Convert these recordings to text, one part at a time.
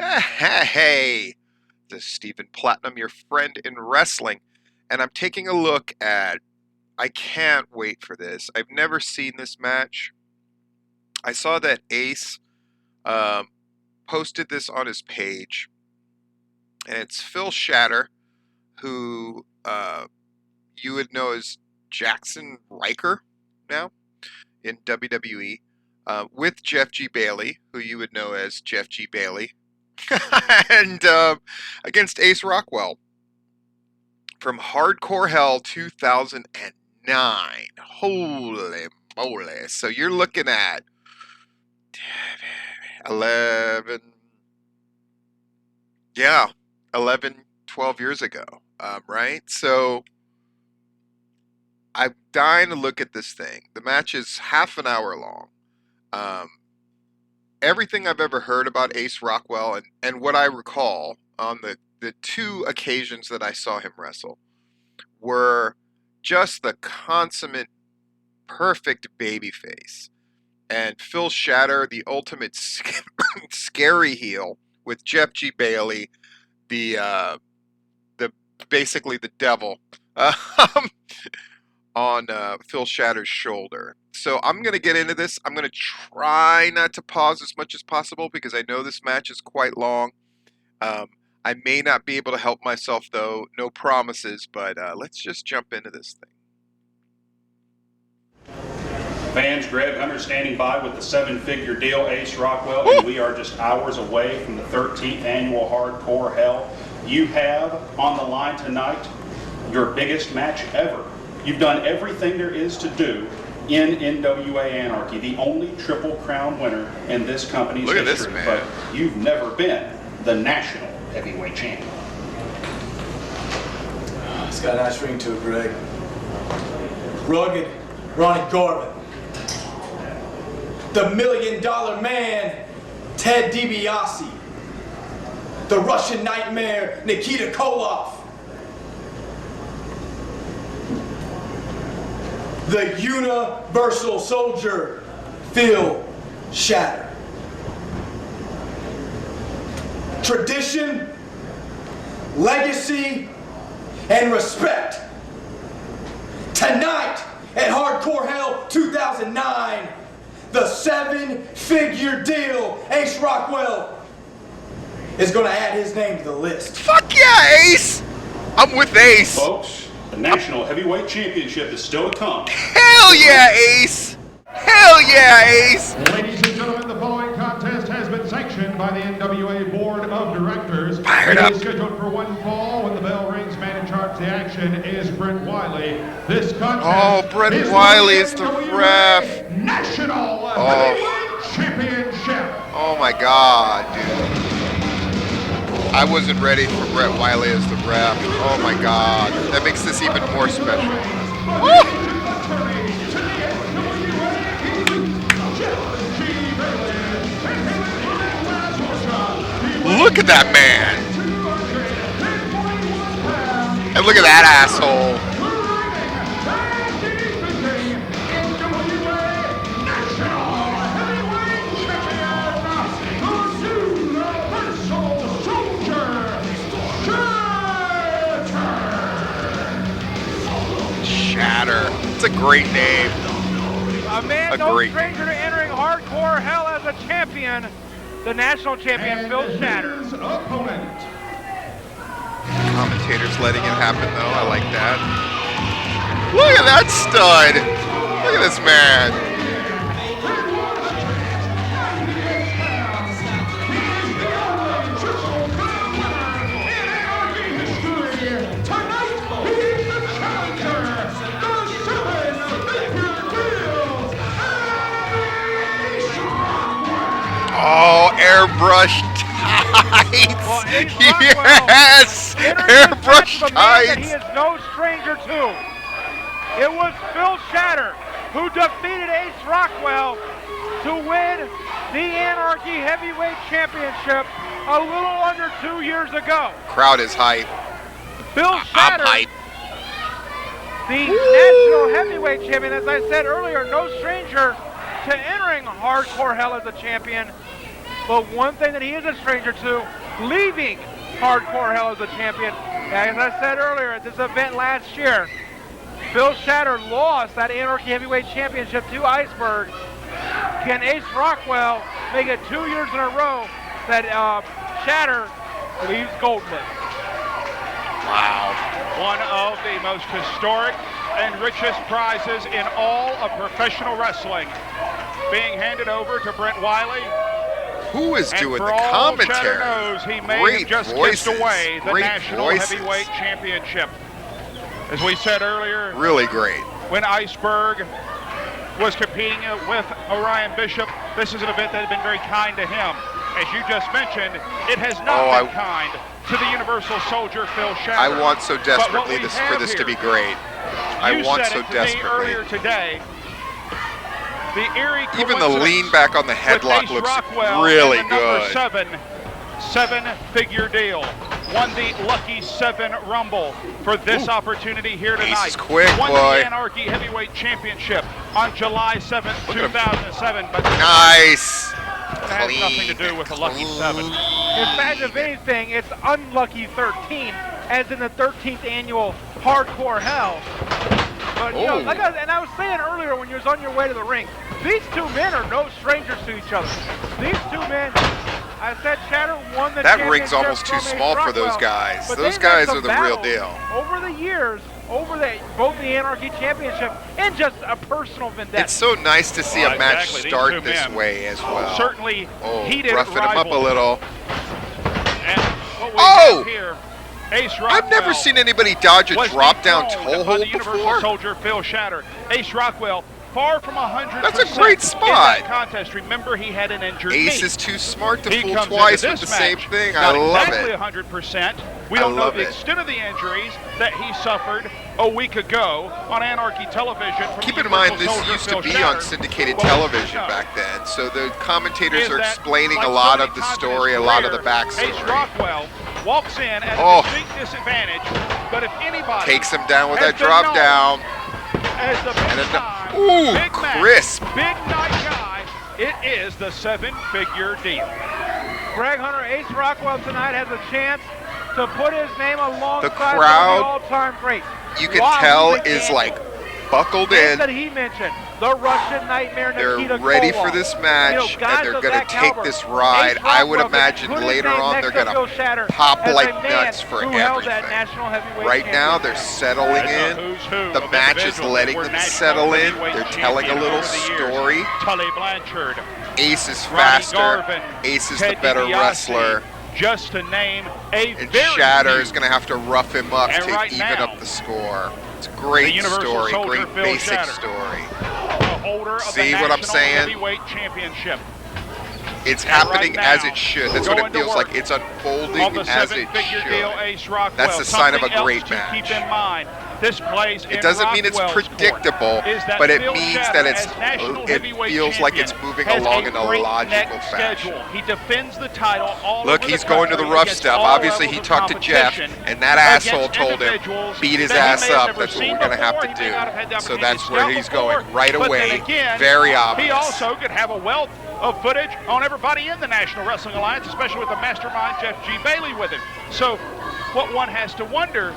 Hey, this is Stephen Platinum, your friend in wrestling, and I'm taking a look at. I can't wait for this. I've never seen this match. I saw that Ace um, posted this on his page, and it's Phil Shatter, who you would know as Jackson Riker now in WWE, with Jeff G. Bailey, who you would know as Jeff G. Bailey, and against Ace Rockwell from Hardcore Hell 2009. Holy moly. So you're looking at 11, yeah, 11, 12 years ago, right? So I'm dying to look at this thing. The match is half an hour long. Um, Everything I've ever heard about Ace Rockwell and what I recall on the two occasions that I saw him wrestle were just the consummate, perfect babyface. And Phil Shatter, the ultimate scary heel, with Jeff G. Bailey, the basically the devil, on Phil Shatter's shoulder. So I'm going to get into this. I'm going to try not to pause as much as possible because I know this match is quite long. I may not be able to help myself, though. No promises, but let's just jump into this thing. Fans, Greg Hunter standing by with the seven-figure deal, Ace Rockwell, and we are just hours away from the 13th annual Hardcore Hell. You have on the line tonight your biggest match ever. You've done everything there is to do in NWA Anarchy, the only Triple Crown winner in this company's history. But you've never been the national heavyweight champion. It's got a nice ring to it, Greg. Rugged Ronnie Garvin. The $1 Million Man, Ted DiBiase. The Russian Nightmare, Nikita Koloff. The Universal Soldier, Phil Shatter. Tradition, legacy, and respect. Tonight at Hardcore Hell 2009, the seven-figure deal, Ace Rockwell, is going to add his name to the list. Fuck yeah, Ace! I'm with Ace. Folks, the National Heavyweight Championship is still to come. Hell yeah, Ace! Hell yeah, Ace! Ladies and gentlemen, the following contest has been sanctioned by the NWA Board of Directors. Fired It up. is scheduled for one fall. When the bell rings, man in charge of the action is Brent Wiley. This contest Brent is Wiley the is the NWA ref. National Heavyweight Championship. Oh my god, dude. I wasn't ready for Brett Wiley as the ref. Oh my god. That makes this even more special. Woo! Look at that man! And look at that asshole! Shatter. It's a great name. A man no stranger to entering Hardcore Hell as a champion, the national champion, Phil Shatter. Opponent. Commentators letting it happen, though. I like that. Look at that stud! Look at this man! Oh, airbrush tights! Well, Yes! Airbrush He tights! is no stranger to. It was Phil Shatter who defeated Ace Rockwell to win the Anarchy Heavyweight Championship a little under 2 years ago. Crowd is hype. Phil Shatter, I'm hype. the National Heavyweight Champion, as I said earlier, no stranger to entering Hardcore Hell as a champion. But one thing that he is a stranger to, leaving Hardcore Hell as a champion. As I said earlier at this event last year, Phil Shatter lost that Anarchy Heavyweight Championship to Iceberg. Can Ace Rockwell make it 2 years in a row that Shatter leaves goldless? Wow. One of the most historic and richest prizes in all of professional wrestling being handed over to Brent Wiley. Who is doing for the all commentary? Shatter knows, he may Great have just voices. kissed away the Great National voices. Heavyweight Championship. As we said earlier, Really great. when Iceberg was competing with Orion Bishop, this is an event that had been very kind to him. As you just mentioned, it has not been kind to the Universal Soldier Phil Shatter. I want so desperately for for this to be great. I want so desperately. Earlier today, the eerie Even the coincidence lean back on the with headlock Ace looks Rockwell really and the number good. seven-figure deal. Won the Lucky 7 Rumble for this opportunity here tonight. Ace is quick, Won boy. the Anarchy Heavyweight Championship on July 7th, 2007. But Nice. it has nothing to do with the Lucky 7. In fact, if anything, it's unlucky 13, as in the 13th annual Hardcore Hell. But you know, and I was saying earlier when you was on your way to the ring, these two men are no strangers to each other. These two men, I said Shatter won the That ring's championship almost too from Ace small for those Rockwell, guys. but Those they've guys had are some the real battles deal. Over the years, both the Anarchy Championship and just a personal vendetta. It's so nice to see a match Exactly. These start two this men way as well. Certainly heated roughing him up a rivals. little. And what we Oh! have here, Ace Rockwell I've never seen anybody dodge a was drop down dethroned toe by the hold Universal before. Soldier Phil Shatter. Ace Rockwell, far from 100%. That's a great in spot. that contest. Remember, he had an injured Ace knee. is too smart to He fool comes twice into with the this same match thing. I not love exactly it. 100%. We I don't know love the it. extent of the injuries that he suffered a week ago on Anarchy Television. From Keep the in mind, Universal this Soldier used to Phil be Shatter. on syndicated What we television know back then, so the commentators is are that, explaining like a so lot many of the times in story, his a lot of the career, Ace backstory. Rockwell walks in at Oh. a distinct disadvantage, but if anybody Takes him down with has that been drop known down. as the And big a- time, ooh, big match, crisp. big night guy, it is the 7-figure deal. Greg Hunter, Ace Rockwell tonight has a chance to put his name alongside The one of crowd, the all-time greats. You can Wow, tell he's a is gamble. like buckled Names in. that he mentioned, the Russian Nightmare They're Nikita ready Koloff. for this match, You know, guys and they're of going that to take caliber. this ride. Ace I would Rockwell imagine could put his later name on next they're to going Phil to Shatter pop as like a man nuts for who held that everything. National Heavyweight Right now, they're Championship. settling It's a in. who's who The of match is individuals letting that were them national settle in. heavyweight They're telling a champions little over the years. story. Tully Blanchard, Ace is Ronnie faster. Garvin, Ace is Ted the better DiBiase, wrestler. just to name a And very Shatter few. is going to have to rough him up And to right even now, up the score. It's a the great Universal story, Soldier great Phil basic Shatter. story. the holder of See the what I'm National saying? Heavyweight Championship. It's And right happening now, as it should. That's what it going to feels work like. It's unfolding On the as it seven-figure deal, should. Ace Rockwell. That's the sign of a Something great else to match. keep in mind. This plays in It doesn't mean it's Rockwell's predictable, court, is that but it Phil means Shatter, that it's as national it heavyweight feels like it's champion, moving has along in a great logical neck fashion. schedule. He defends the title all Look, over he's the going to the country rough against stuff. all Obviously, he levels of talked to Jeff, competition and that asshole against told him, individuals beat his that he ass may have up. never That's what seen we're going to have before. to He may not have had the do. So opportunity that's to where scout he's before, going right but away. then again, Very obvious. he also could have a wealth of footage on everybody in the National Wrestling Alliance, especially with the mastermind Jeff G. Bailey with him. So what one has to wonder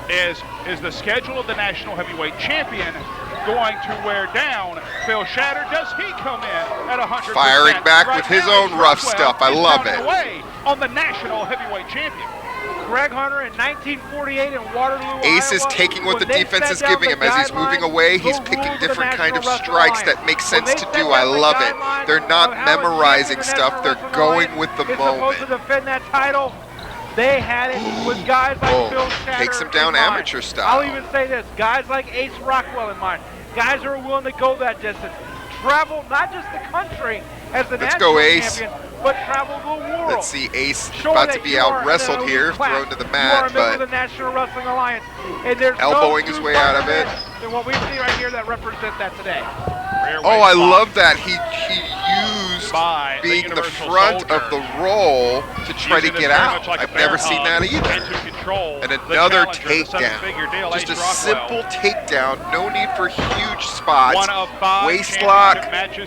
is the schedule of the National Heavyweight Champion going to wear down Phil Shatter? Does he come in at 100%? Firing back Right with his now, own Ace rough Rockwell stuff. I is love pounding it. away on the National Heavyweight Champion. Greg Hunter in 1948 in Waterloo, Ace is Iowa, taking what when the they defense set is down giving the him as he's moving guidelines, away. the He's rules picking of the different kind of National Wrestling strikes Alliance. that make When sense they to set do. down I the love it. guidelines They're not of how a champion memorizing of the stuff. National They're Wrestling going Alliance with the is supposed moment. to defend that title. They had it with guys like Boom. Phil Shatter Takes him down in mind. amateur style. I'll even say this, guys like Ace Rockwell in mind. Guys who are willing to go that distance. Travel not just the country as the Let's national go, Ace. champion, but travel the world. Let's see Ace Showing about to that be you are out wrestled an here, elite class. thrown to the You are mat, a member of but the National Wrestling Alliance, and there's elbowing no his way out of it. than what we see right here that represent that today. Oh, I love that. He used being the front of the roll to try to get out. I've never seen that either. And another takedown. Just a simple takedown. No need for huge spots. Waist lock,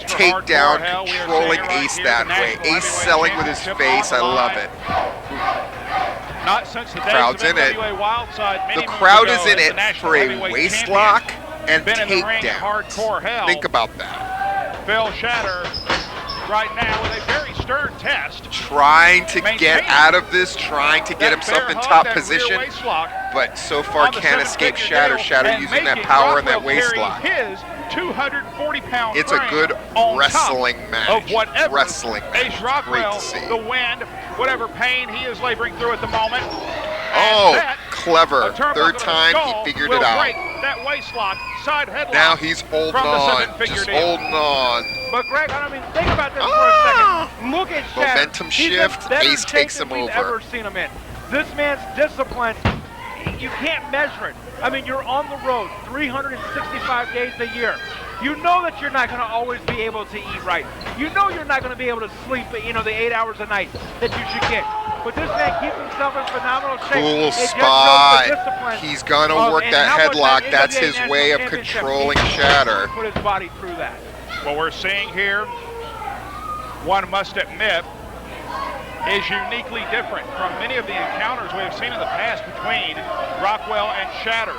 takedown, controlling Ace that way. Ace selling with his face. I love it. Not since the crowd's in it. The crowd is in it for a waist lock and takedowns. Think about that. Phil Shatter right now with a very stern test. Trying to get out of this, trying to get himself in top position, but so far can't escape Shatter. Shatter using that power and that waist lock. His 240-pound It's a good wrestling match. Of whatever wrestling match. Ace Rockwell, Great to see. the wind, whatever pain he is laboring through at the moment. Oh, clever. Third time he figured it out. That waist lock, side headlock. Now he's holding on, just holding on. But Greg, I mean, think about this for a second. Look at Shatter. Momentum shift, Ace takes him over. We've ever seen him in. This man's discipline, you can't measure it. I mean, you're on the road 365 days a year. You know that you're not going to always be able to eat right. You know you're not going to be able to sleep, the 8 hours a night that you should get. But this man keeps himself in phenomenal shape. Cool spot. He's going to work that headlock. That's his way of controlling Shatter. Put his body through that. What we're seeing here, one must admit, is uniquely different from many of the encounters we have seen in the past between Rockwell and Shatter.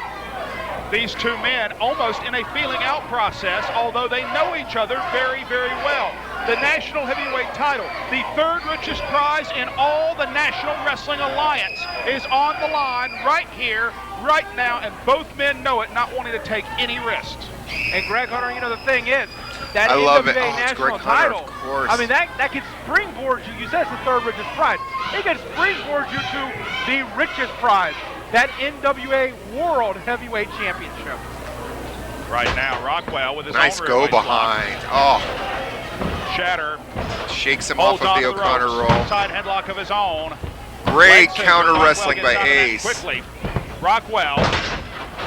These two men almost in a feeling out process, although they know each other very, very well. The National Heavyweight title, the third richest prize in all the National Wrestling Alliance, is on the line right here, right now, and both men know it, not wanting to take any risks. And Greg Hunter, you know, the thing is, that I love it. NWA Oh, it's national Greg Hunter, title, of course. I mean, that could springboard you. You said it's the third richest prize. It could springboard you to the richest prize, that NWA World Heavyweight Championship. Right now, Rockwell with his nice own go behind. Oh, Shatter shakes him off of the O'Connor roll. Side headlock of his own. Great counter wrestling by Ace. Quickly, Rockwell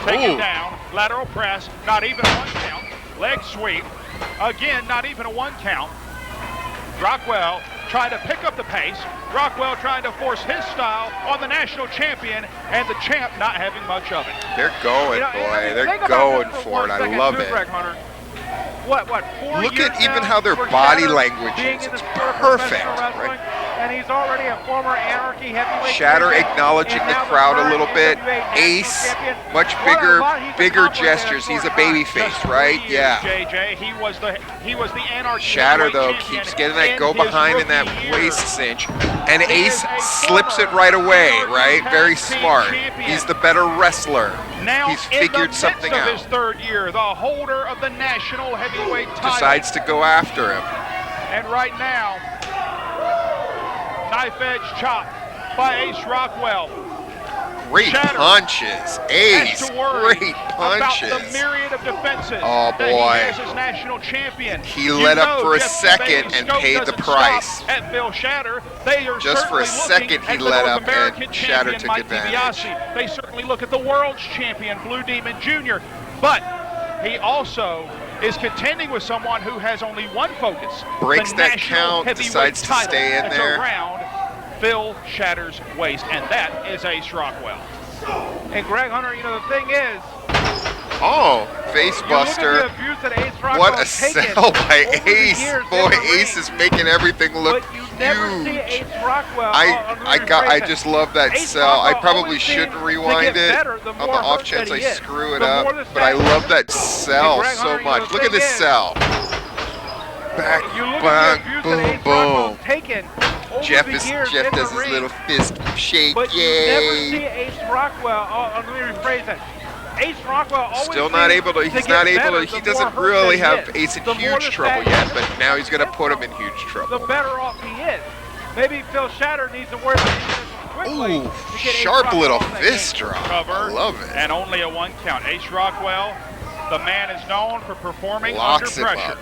taken down. Lateral press, not even a 1 count. Leg sweep, again, not even a 1 count. Rockwell trying to pick up the pace. Rockwell trying to force his style on the national champion, and the champ not having much of it. They're going, boy. They're going for it. I love it. Greg Hunter. What, 4 Look years at even now how their for body Shatter language being is. in It's the sport of perfect, professional wrestling, right? And he's already a former Anarchy heavyweight Shatter champion, acknowledging and the now crowd a current little bit. NWA national Ace, champion. much What he's bigger accomplished in a gestures. He's a short time. baby face, Just right? 3 years, Yeah. JJ, he was the Anarchy Shatter, heavyweight though, champion keeps getting that in go his behind in that rookie year. waist cinch. And He Ace is a slips it former right away, Anarchy right? Very Tag Team smart. champion. He's the better wrestler. Now He's in figured the something midst of out. his third year, the holder of the national heavyweight title. Decides to go after him. And right now, knife edge chop by Ace Rockwell. Great Shatter punches. Ace, has to worry great about punches. the myriad of defenses Oh, that boy. he has as national champion. He You let up know for a Jeff second Bailey's and scope paid the doesn't price. stop At Phil Shatter, they are Just for a certainly looking second he at the let North up and American Shatter champion, took Mike advantage. DiBiase. They certainly look at the world's champion, Blue Demon Jr. But he also is contending with someone who has only one focus. Breaks the that national count, heavyweight decides to title stay in that's there. around Phil Shatter's waist, and that is Ace Rockwell. And Greg Hunter, you know, the thing is, Oh, face you look buster. at the abuse that Ace Rockwell What a has taken sell by over the Ace. years in Boy, the Ace ring. is making everything look But you never see huge. Ace Rockwell. I just love that Ace sell. I Rockwell probably always shouldn't seems to rewind get it better the on the more off hurt chance that I he is. screw it The more up. the But I stats- love that sell Greg so Hunter, you know, much. the Look at thing this is, sell. Back, You look back, at the abuse that boom, Ace Rockwell's boom. taken over Jeff the years Jeff in does the his ring, little fist shake. but you never see Yay! Ace Rockwell. Let me rephrase that. Ace Rockwell always Still not seems able to. He's get not able better to. He the more doesn't hurt really that he have is. Ace in The more huge the trouble stats yet, but now he's going to get put him from in huge the trouble. better off he is. Maybe Phil Shatter needs to work quickly Ooh, to get Ace sharp Rockwell little off that fist game. drop. Cover, I love it. and only a 1 count. Ace Rockwell, the man is known for performing Locks under him pressure. up.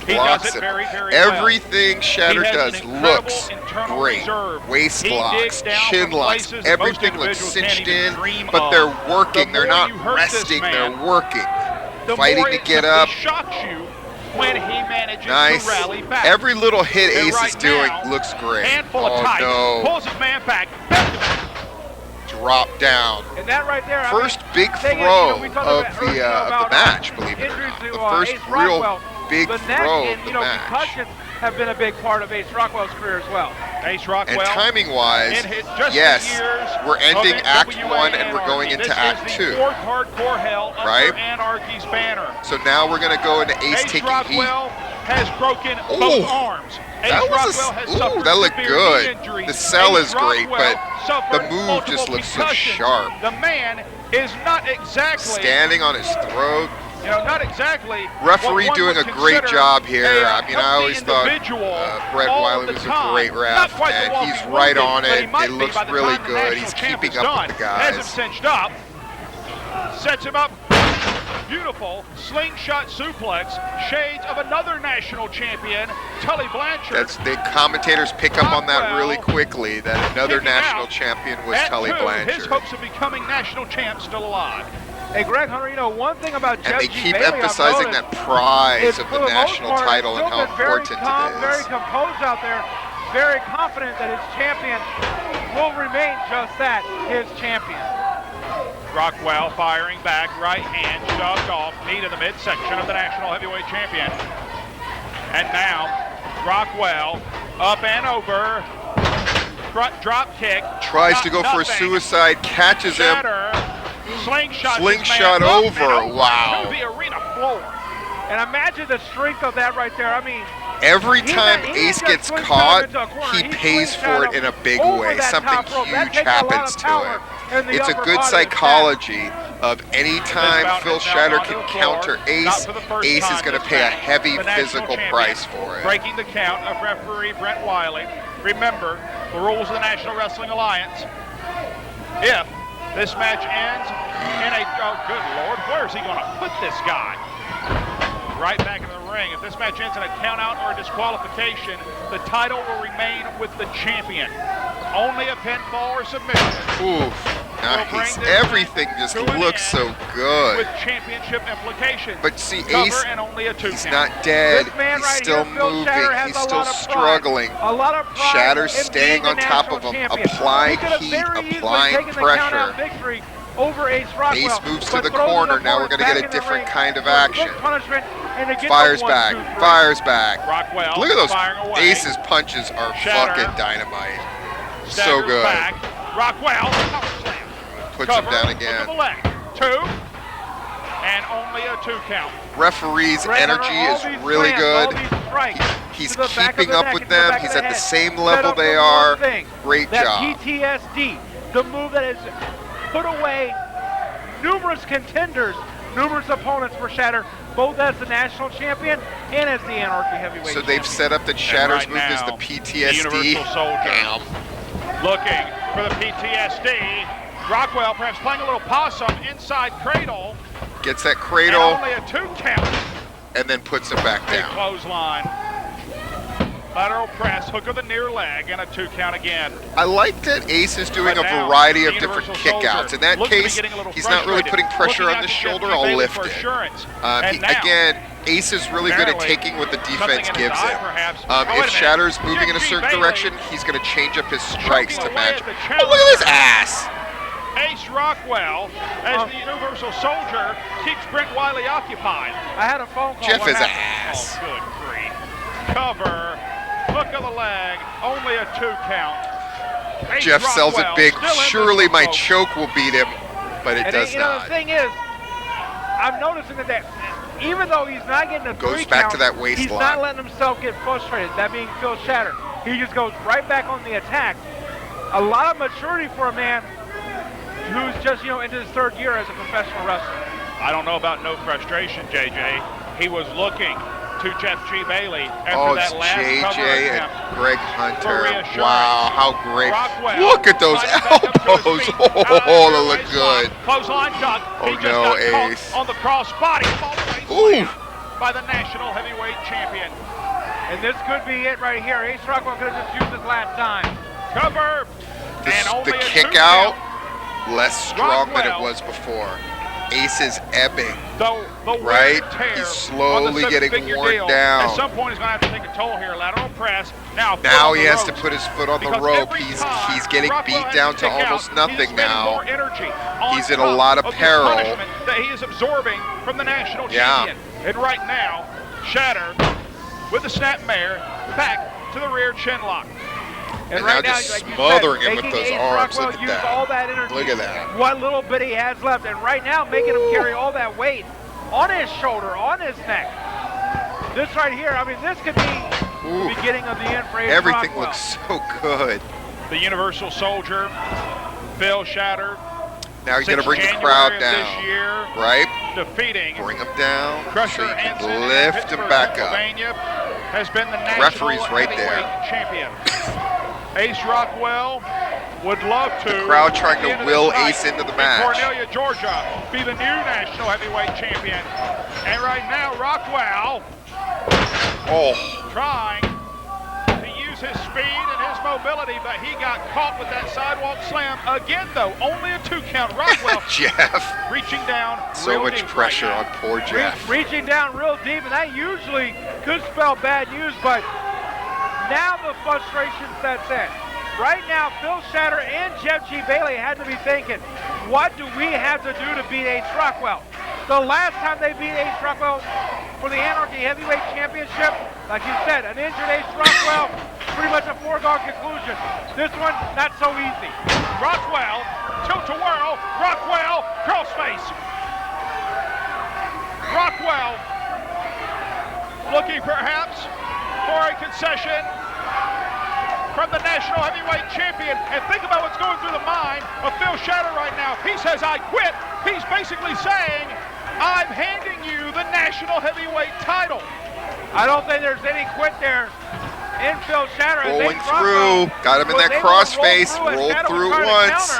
He Blocks does it him. very, very well. Everything Shatter He has does an incredible looks internal great. reserve. Waist He locks, digs down chin from locks, places that everything most looks individuals cinched can't even in, dream but of. they're working. The They're more not you hurt this resting. man, They're working. the Fighting more to it get simply up. shocks you when he manages Nice. to rally back. Every little hit And Ace right is doing now, looks great. handful Oh of tights, no. pulls his man back. Drop down. And that right there, First I mean, big thing is, throw we talked of about the earlier about, match, believe it or injuries not. to, The first Ace real Rockwell. big The neck throw and, of the match. concussions have been a big part of Ace Rockwell's career as well. Ace Rockwell. And timing-wise, in his just yes, years we're ending of Act NWA 1 and we're going Anarchy. into Act This 2. is the fourth hardcore hell under Right? Anarchy's banner. So now we're going to go into Ace taking Rockwell heat. has broken Ooh, both arms. Ace That was Rockwell has suffered that looked severe good. knee injuries. The sell Ace is great, Rockwell but suffered the move multiple just looks so concussions. sharp. The man is not exactly Standing on his throat. not exactly. Referee what one doing would a great consider job here. a I mean, I always healthy thought individual Brett all Wiley the was a time. great Not ref, quite the and Walkie he's right Wounded, on but he it. might It be looks by the really time the good. national He's champ keeping is up done. with the Has him guys. cinched up. Sets him up. Beautiful slingshot suplex. Shades of another national champion, Tully Blanchard. That's the commentators pick up on that really quickly. That another Kicking national out champion was at Tully 2. Blanchard. His hopes of becoming national champ still alive. Hey, Greg Hunter, one thing about Jeff And they G. keep Bailey, emphasizing I've that noticed, prize is of for the the most national part, title and still how been very important calm, it very is. composed out there, very confident that his champion will remain just that, his champion. Rockwell firing back, right hand shoved off, knee to the midsection of the national heavyweight champion. And now, Rockwell up and over, front drop kick. Tries to go for a nothing. suicide, catches him. Shatter, slingshot Slingshot over, wow. to the arena floor. And imagine the strength of that right there. I mean, Every He time didn't- he Ace didn't gets just swing caught, into a corner. he He pays swings for out it in a big over way. that Something top rope. That huge takes a lot of happens to power him. in the It's a upper good body psychology of any This time bout Phil has now Shatter gone to can the floor. counter Not Ace, for the first Ace is time going to this pay a match. heavy The national physical champion price for it. Breaking the count of referee Brent Wiley. Remember the rules of the National Wrestling Alliance. If this match ends in a, oh good Lord, where is he going to put this guy? Right back in the ring. If this match ends in a count out or a disqualification, the title will remain with the champion. Only a pinfall or submission. Oof, nice. Everything just looks so good. With championship implications. But see, Cover Ace, and only a 2 he's count. not dead. This man He's right still here, Phil moving. Shatter, has He's a still lot of pride. struggling. A lot of pride Shatter's in staying being on the top national of him. champion. Applying He could have heat, very easily applying taken the count-out pressure. victory over Ace Rockwell. Ace moves to but the throws his corner. Now we're opponent going to get back a in the different ring kind of for a quick action. punishment and to get Fires the 1, back, 2, 3. fires back. Rockwell Look at those. firing away. Ace's punches are Shatter. fucking dynamite. So Staggers good. Back. Rockwell, power slam. Puts him Cover, down look again. to the leg. 2, and only a 2 count. Referee's Right, energy all is these really slams, good. all these strikes He's to the back of keeping the up neck with and to the them. back He's of at the the head. same Set level up they for are. one thing, Great that job. PTSD, the move that has put away numerous contenders, numerous opponents for Shatter, both as the national champion and as the Anarchy heavyweight So champion. they've set up that Shatter's right move is the now, PTSD. the Universal Soldier. Damn. Looking for the PTSD. Rockwell perhaps playing a little possum inside cradle. Gets that And cradle only a 2 count. and then puts him back Big down. clothesline. Lateral press, hook of the near leg, and a 2 count again. I like that Ace is doing But a now, variety the of different Universal kickouts. Soldier In that looks to be case, getting a little he's not really frustrated. putting pressure Looking on out the to shoulder. Jeff G. I'll Bailey lift for it. assurance. And now, Again, Ace is really good at apparently, taking what the defense something in his gives eye, him. perhaps. Oh, wait a If minute. Shatter's moving in a Jeff G. certain Bailey direction, he's going to change up his strikes to choking away match. at the Oh, look at his ass! Ace Rockwell, as the Universal Soldier, keeps Brent Wiley occupied. I had a phone call. Jeff What is happened? ass. Oh, good grief. Cover, hook of the leg, only a 2 count. Ace Jeff sells it Rockwell big. still in Surely this my boat. choke will beat him, but it And does you know, the not. thing is, I'm noticing that even though he's not getting a Goes 3 back count, to that he's waistline. not letting himself get frustrated, that being Phil Shatter. He just goes right back on the attack. A lot of maturity for a man who's just, into his 3rd year as a professional wrestler. I don't know about no frustration, JJ. He was looking to Jeff G. Bailey after Oh, that it's last cover JJ attempt. and Greg Hunter. reassurance. Wow, how great. Rockwell Look at those sliding back up to his elbows. feet. Oh, they look Waistline. good. Clothesline duck. Oh, He just no, got Ace. caught on the cross body. All the way Ooh. slammed by the national heavyweight champion. And this could be it right here. Ace Rockwell could have just used this last time. Cover. And only The a 2 kick out, count. less strong than it Rockwell. was before. Ace is ebbing. The Right? wear and tear He's on slowly the getting seven-figure worn deal. down. At some point, he's going to have to take a toll here. Lateral press. Now Now he has to put his foot on the Because rope. every He's time getting Rockwell beat has down to kick out, almost he is nothing spending now. more energy on He's in a top lot of the peril. punishment that he is absorbing from the national Yeah. champion. And right now, Shatter with the snapmare back to the rear chin lock. And right now now, just like you smothering said, him with making those Ace arms. Rockwell Look at use that. all that energy. Look at that. What little bit he has left, and right now making him carry all that weight on his shoulder, on his neck. This right here, I mean, this could be Ooh. the beginning of the end for Ace Everything Rockwell. looks so good. The Universal Soldier, Phil Shatter. Now he's going to since bring the January crowd of down. This year, right? defeating Bring him down Crusher so you can Hansen lift Pittsburgh, him back up. Pennsylvania, has been the national Referee's right heavyweight there. champion. Ace Rockwell would love to. The crowd trying at the to end of will this night, Ace into the in match. Cornelia, Georgia, be the new national heavyweight champion. And right now, Rockwell Oh, trying to use his speed and his mobility, but he got caught with that sidewalk slam again. Though only a 2 count. Rockwell Jeff. reaching down. So real much deep pressure right on poor Jeff. Reaching down real deep, and that usually could spell bad news, but now the frustration sets in. Right now, Phil Shatter and Jeff G. Bailey had to be thinking, what do we have to do to beat Ace Rockwell? The last time they beat Ace Rockwell for the Anarchy Heavyweight Championship, like you said, an injured Ace Rockwell, pretty much a foregone conclusion. This one, not so easy. Rockwell, tilt-a-whirl, Rockwell, crossface. Rockwell looking perhaps for a concession from the national heavyweight champion. And think about what's going through the mind of Phil Shatter right now. He says, I quit. He's basically saying, I'm handing you the national heavyweight title. I don't think there's any quit there in Phil Shatter. Rolling through. Got him in that crossface. Rolled through it once.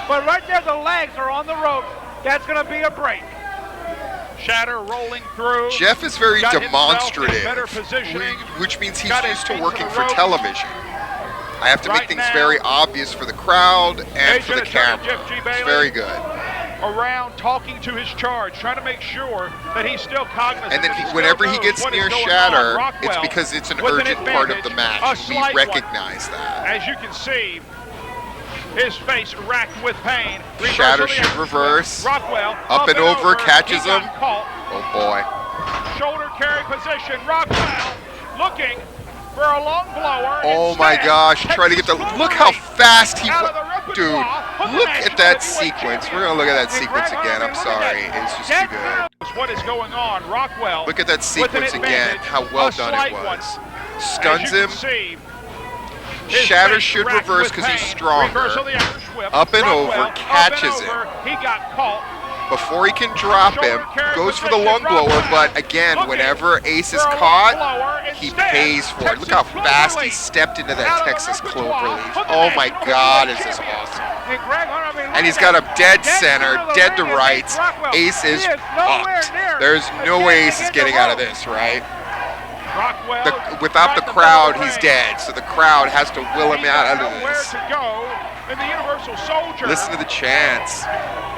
But right there, the legs are on the rope. That's going to be a break. Shatter rolling through. Jeff is very Got himself in demonstrative, better positioning. which means he's Got his used to feet to working the for ropes. television. I have to Right make things now, very obvious for the crowd and for the Agent Attorney camera. Jeff G. It's Bailey. very good. Around talking to his charge, trying to make sure that he's still cognizant. And then that he still whenever he knows gets what is near going Shatter, on. it's Rockwell because it's an with urgent part of advantage, the a match. We slight one. recognize that. As you can see, his face racked with pain. Shatter Reversal of the should action. reverse. Rockwell Up and over, catches he got him. Caught. Oh boy. Shoulder carry position. Rockwell looking for a long blower. Oh my Instead, gosh. Try to get the. Look how fast he. out of the repertoire Dude, of the look national at that heavyweight sequence. champion. We're going to look at that Hey, sequence Greg, again. I'm look at sorry. that. It's just too good. What is going on? Rockwell. Look at that with an sequence again. advantage, How well a done slight it one. was. As Stuns you him. can see, his Shatter face should racked reverse with because he's pain. stronger. Reversal of the Irish whip. Up and over, Rockwell, catches up and over. He got caught. Before he can drop him, goes for the lung blower, but again, whenever Ace is caught, he pays for it. Look how fast he stepped into that Texas Cloverleaf. Oh my God, is this awesome. And Greg Hunter, I mean, And he's got him dead center, dead to rights. Ace is fucked. There's no way Ace is getting out of this, right? Without the crowd, he's dead. So the crowd has to will him out of this. In the Universal Soldier. Listen to the chants.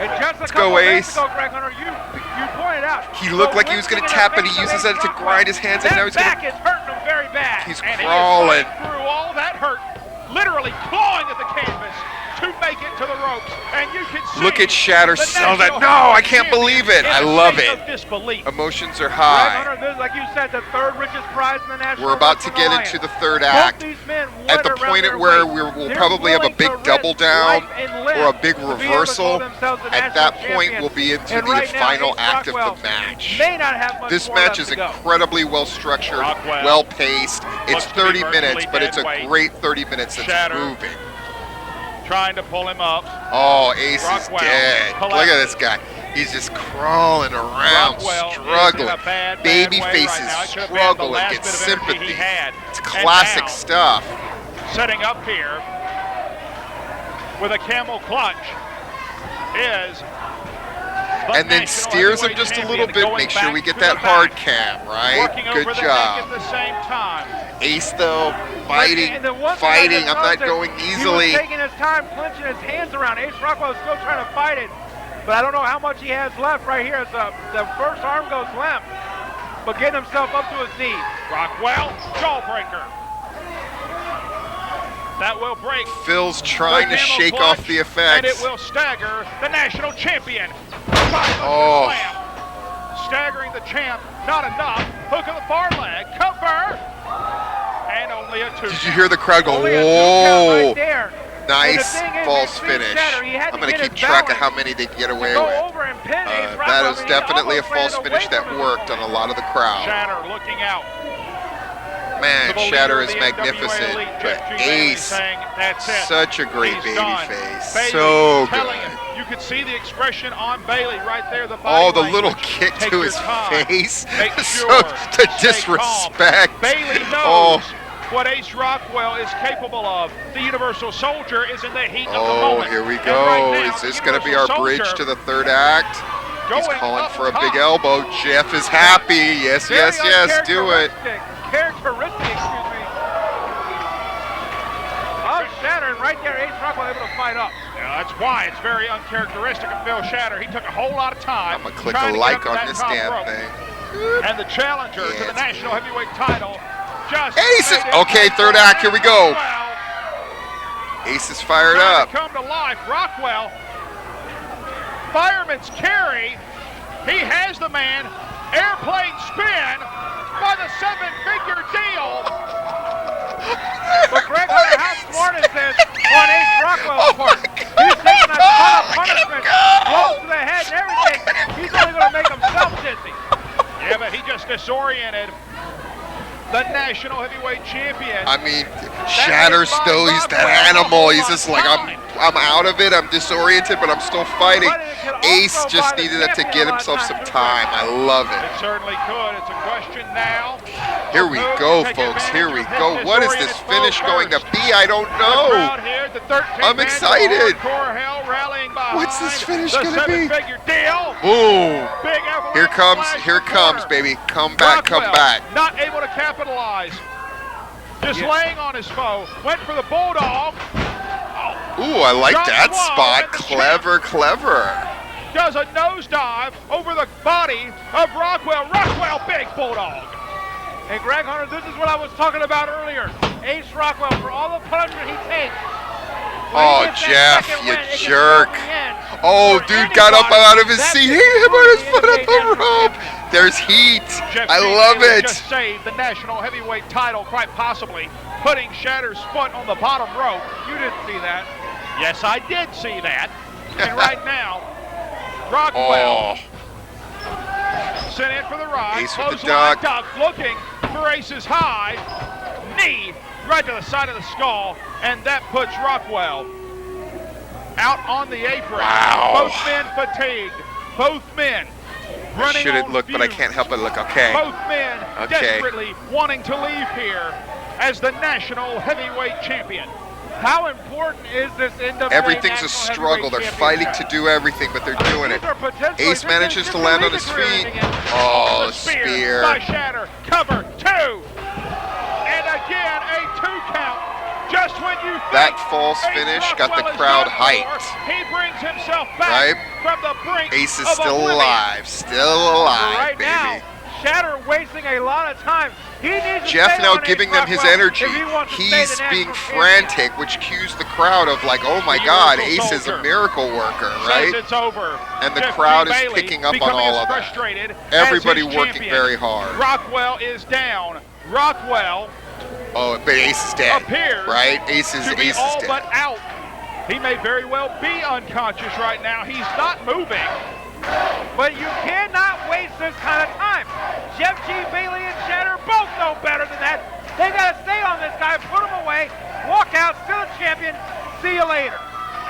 And just a Let's go, couple minutes Ace. ago, Greg Hunter, you pointed out. He looked like he was going to tap, but he uses that to grind his hands, and now he's going back is hurting him very bad. He's And crawling. he is through all that hurt, literally clawing at the canvas to make it to the ropes. And you can see Look at Shatter the sell that. national No, I heavyweight can't believe it. champion I in a love state it. of disbelief. Emotions are Greg high. Hunter, this is, like you said, the third richest prize in the national. We're about to Wrestling get Alliance. into the third Both act. these men At won the around point their at where weight. we'll They're probably have a willing big to double risk down life and limb or a big to be able to reversal. call themselves the At national that point, champion. we'll be into And the right now, final Ace act of Rockwell the match. may not have much This more match left is to go. incredibly well structured, Rockwell well paced. It's looks to be 30 virtually minutes, but it's a dead weight. great 30 minutes that's Shatter. moving. Trying to pull him up. Oh, Ace Rockwell is dead. Look at this guy. He's just crawling around, Rockwell is struggling. in a bad Babyface way right is now. It could have been the struggling, last gets bit of energy sympathy. he had. It's And classic now, stuff. setting up here with a camel clutch is the And then national steers him heavyweight just a champion little bit. going Make sure we back get to that the hard back, cam, right? working Good over the neck job. at the same time. Ace, though, fighting, And the one thing I'm not going He easily. was taking his time, clenching his hands around. Ace Rockwell was still trying to fight it. but I don't know how much he has left right here as the first arm goes limp. But getting himself up to his knees. Rockwell, jawbreaker. That will break. Phil's trying to shake off the effects. And it will stagger the national champion. Oh. Slam. Staggering the champ, not enough. Hook of the far leg, cover. And only a 2. Did you hear the crowd go, Only a 2 count whoa? right there. Nice And the thing is, false Phil finish. Shatter, he had I'm to going to get keep his track of balance how many they can get away go with. over and pin Ace That Rockwell. is I mean, he definitely a almost false ran finish away that from his worked on a lot of the crowd. Shatter looking out. Man, The Shatter leader is of the NWA magnificent. Elite, But Jeff G. Bailey, Ace, saying, "That's it. such a great He's done." babyface. Bailey So telling good. him, you could see the expression on Bailey right there. The body Oh, the language. little kick Take to your his time. face. Make So sure. the Stay disrespect. calm. Bailey Oh, knows what Ace Rockwell is capable of. The Universal Soldier is in the heat of the moment. here we And go. right now, Is the this going to be our Universal bridge Soldier to the third act? He's going calling up for a top. big elbow. Jeff is happy. Yes, Very yes, yes. Do it. Characteristic, excuse me. Of Shatter, and right there, Ace Rockwell able to fight up. Yeah, that's why it's very uncharacteristic of Phil Shatter. He took a whole lot of time. I'm going to click trying a to like get up to on that this top damn rope. thing. And the challenger to the Yes, national heavyweight title just Ace is, made it okay, for third act, here we go. Rockwell. Ace is fired Trying up. to come to life. Rockwell, fireman's carry. He has the man. Airplane spin by the 7-figure deal. But Greg Hunter, how smart is this on Ace Rockwell's Oh part? He's taking a ton of punishment, blows to the head and everything. He's only going to make himself dizzy. Yeah, but he just disoriented the national heavyweight champion. I mean, Shatter still, he's that animal. He's just like, I'm out of it. I'm disoriented, but I'm still fighting. Ace just needed it to get himself some time. I love It it. certainly could. It's a question now. Here we go, folks. Here we go. What is this finish going to be? I don't know. I'm excited. What's this finish gonna be? Deal. Boom. Big Here comes, flash here from comes, corner. baby. Come back, come Rockwell, back. Not able to capitalize. Just laying on his foe. Went for the bulldog. Ooh, I like John that Wall spot. and the Clever, clever. Does a nosedive over the body of Rockwell. Rockwell, big bulldog. And Greg Hunter, this is what I was talking about earlier. Ace Rockwell, for all the punishment he takes. Oh, Jeff, you jerk. Oh, dude got up out of his seat. He put his foot up the rope. There's heat. Jeff I G. love Bailey it. Just saved the national heavyweight title, quite possibly putting Shatter's foot on the bottom rope. You didn't see that. Yes, I did see that. And right now, Rockwell sent in for the ride. Ace with the Clothesline duck. looking for Ace's high knee right to the side of the skull, and that puts Rockwell out on the apron. Wow. Both men fatigued. Both men running Shouldn't on look, but I fumes. can't help but look. Okay. Both men Okay. desperately wanting to leave here as the national heavyweight champion. How important is this NWA Everything's a National struggle. They're Heavyweight fighting to Championship? do everything, but they're doing it. These are potentially- Ace this manages is to land on lead his the career feet. ending in- Oh, The spear spear. by Shatter. Cover 2. And again, a 2 count. Just when you think That false Ace finish got the Rockwell is crowd done for, hyped. He brings himself back Right? from the brink Ace is of still oblivion. alive. Still alive, Right baby. now, Shatter wasting a lot of time. He needs to Jeff stay now on Ace giving them his Rockwell energy. if he wants to stay He's the being national champion. frantic, which cues the crowd of like, oh my The God, Universal Ace is a Soldier miracle worker, Says right? it's over. And the Jeff G. crowd is Bailey picking up on becoming all as of that. frustrated Everybody as his working champion. very hard. Rockwell is down. Rockwell Oh, but Ace is dead, appears right? Ace is to be all dead. but out. He may very well be unconscious right now. He's not moving. But you cannot waste this kind of time. Jeff G. Bailey and Shatter both know better than that. They got to stay on this guy, put him away, walk out, still a champion. See you later.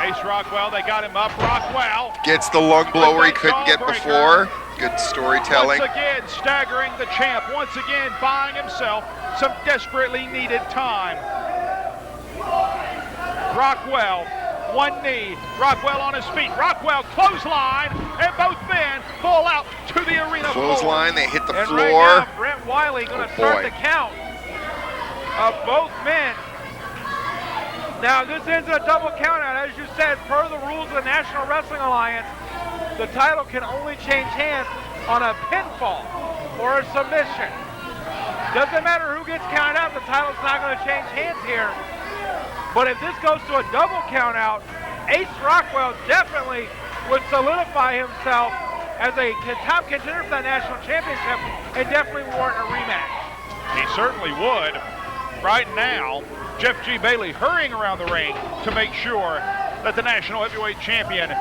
Ace Rockwell, they got him up. Rockwell Gets the lung blower he couldn't get before. Good storytelling. once again staggering the champ. Once again buying himself some desperately needed time. Rockwell, one knee. Rockwell on his feet. Rockwell clothesline, and both men fall out to the arena floor. Clothesline, they hit the And floor. right now, Brent Wiley going to Oh, start boy. the count of both men. Now, this ends a double count out, as you said, per the rules of the National Wrestling Alliance. the title can only change hands on a pinfall or a submission. Doesn't matter who gets counted out, the title's not going to change hands here. But if this goes to a double count out, Ace Rockwell definitely would solidify himself as a top contender for the national championship and definitely warrant a rematch. He certainly would. Right now, Jeff G. Bailey hurrying around the ring to make sure that the national heavyweight champion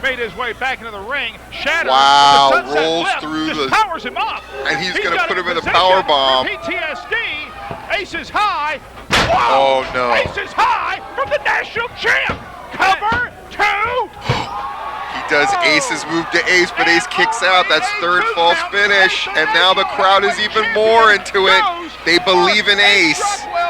made his way back into the ring. Shatter, wow, the sunset rolls flip, through just the... powers him up. And he's going to got put him in a position power bomb. for PTSD. Ace is high. Oh, Whoa! no. Ace is high from the national champ. Cover 2. He does Ace's move to Ace, but Ace kicks out. That's third false finish. And now the crowd is even more into it. They believe in Ace.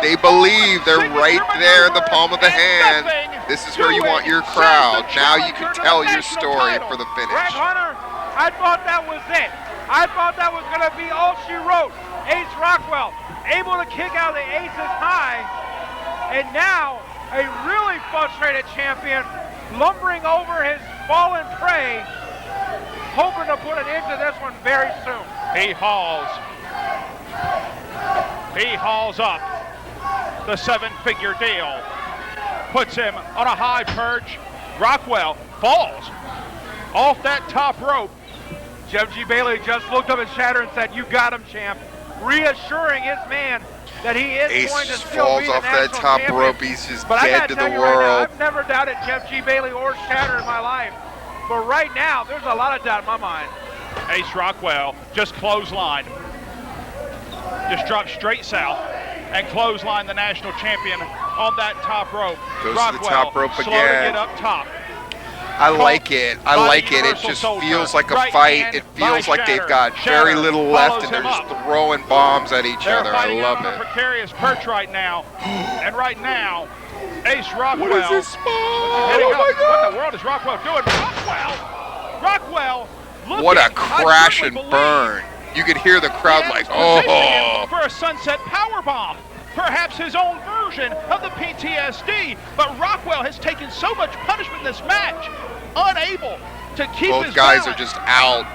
They believe. They're right there in the palm of the hand. This is where you want your crowd. Now you can tell your story for the Greg finish. Hunter, I thought that was it. I thought that was going to be all she wrote. Ace Rockwell able to kick out the Aces high. And now a really frustrated champion lumbering over his fallen prey, hoping to put an end to this one very soon. He hauls up the 7-figure deal, puts him on a high perch. Rockwell falls off that top rope. Jeff G. Bailey just looked up at Shatter and said, "You got him, champ," reassuring his man that he is Ace going to just still falls be the off that national top champion. rope. He's just But I dead gotta to tell the you right now, world. I've never doubted Jeff G. Bailey or Shatter in my life. But right now, there's a lot of doubt in my mind. Ace Rockwell just clotheslined. Just dropped straight south and clotheslined the national champion on that top rope. Goes Rockwell, to the top rope slow again. to get up top. I like it. I like it. It just feels like a fight. It feels like they've got very little left and they're just throwing bombs at each other. I love on a it. precarious perch right now. And right now, Ace Rockwell. What is this spot? Oh my God. What in the world is Rockwell doing? Rockwell, looking, What a crash I and truly burn. You could hear the crowd like, positioning oh. him for a sunset powerbomb. Perhaps his own version of the PTSD. But Rockwell has taken so much punishment in this match, unable to keep Both his guys balance. are just out.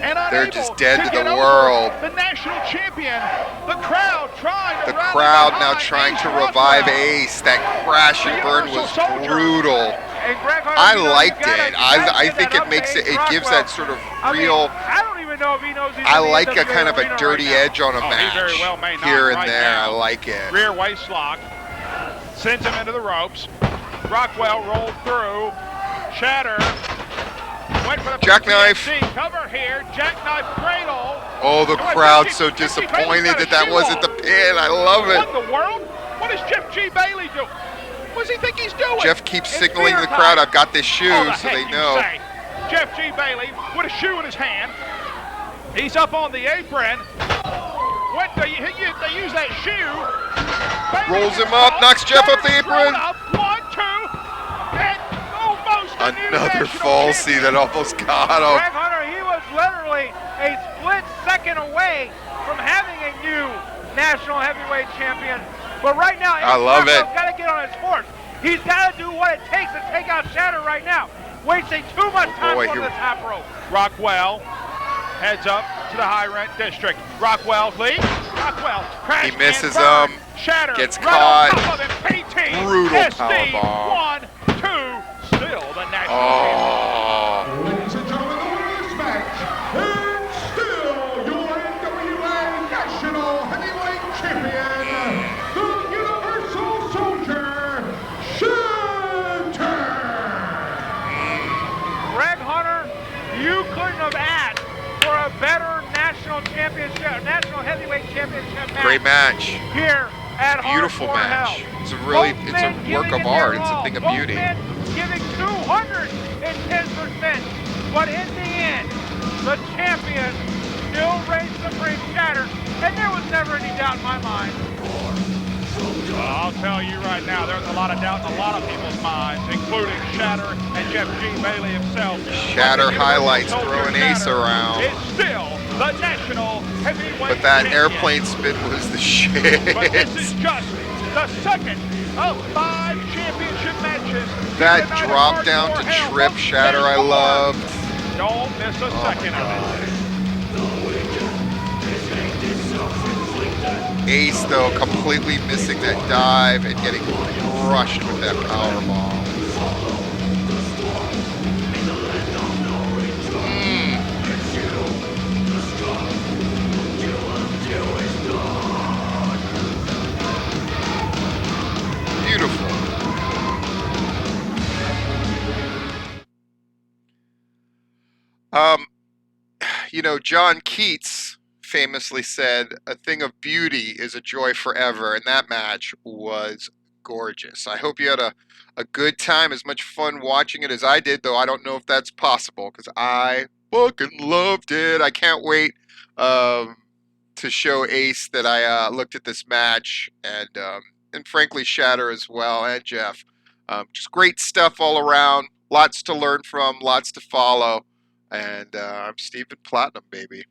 And They're unable just dead to get the over world. The national champion, the crowd trying to The rally crowd now behind trying Ace to revive Rockwell. Ace. That crash and burn was brutal. And Greg Hunter, I you know, liked you gotta- it. you gotta I give think that it up makes to it, Ace it gives Rockwell. that sort of I mean, real, I don't even know if he knows he's I in the like a NWA kind of a arena dirty right now. edge on a Oh, he match. very well may not Here and right there, now. I like it. Rear waist lock, sends him into the ropes. Rockwell rolled through. Shatter went for the Jackknife. PTSD cover here. Jackknife cradle. Oh, the Boy, crowd's so Jeff G. Bailey's disappointed got a that shoe wasn't the on. pin. I love What it. in the world? What is Jeff G. Bailey doing? What does he think he's doing? Jeff keeps It's signaling beer the crowd, time. I've got this shoe, Oh, the so heck they you know. say. Jeff G. Bailey with a shoe in his hand. He's up on the apron. What they use that shoe. Bailey Rolls gets him up, caught. knocks Jeff off the Shutter's thrown apron. Up. 1, 2, and almost a new Another national falsie champion. that almost got him. Greg Hunter, he was literally a split second away from having a new national heavyweight champion. But right now, I love it. He's got to get on his horse. He's got to do what it takes to take out Shatter right now. Wasting too much time boy, on here- the top rope. Rockwell heads up to the high rent district. Rockwell leads. Rockwell crashes. He misses him. Shatter Gets right on caught. top of him. PT. Brutal SD. powerbomb. 1, 2. Still the national champion. Oh. Ladies and gentlemen, the winner of this match is still your NWA National Heavyweight Champion, the Universal Soldier, Shatter. Greg Hunter, you couldn't have asked for a better national championship, national heavyweight championship match. Great match. Here at Beautiful Hardcore match. Hell. It's a really, Both it's men a giving work of it art. their It's a all. thing of Both beauty. men giving 210%. But in the end, the champion still reigns supreme, Shatter, and there was never any doubt in my mind. I'll tell you right now, there's a lot of doubt in a lot of people's minds, including Shatter and Jeff G. Bailey himself. Shatter But the highlights Universal throwing Soldier Ace Shatter around. is still the national heavyweight But that champion. airplane spin was the shit. But this is just the second of 5 championship matches That drop down to trip Shatter I loved. Don't miss a second of it. Ace, though, completely missing that dive and getting crushed with that power bomb. Beautiful. You know, John Keats famously said, "A thing of beauty is a joy forever," and that match was gorgeous. I hope you had a good time, as much fun watching it as I did, though I don't know if that's possible, because I fucking loved it. I can't wait to show Ace that I looked at this match, and frankly Shatter as well, and Jeff. Just great stuff all around. Lots to learn from, lots to follow. And I'm Stephen Platinum, baby.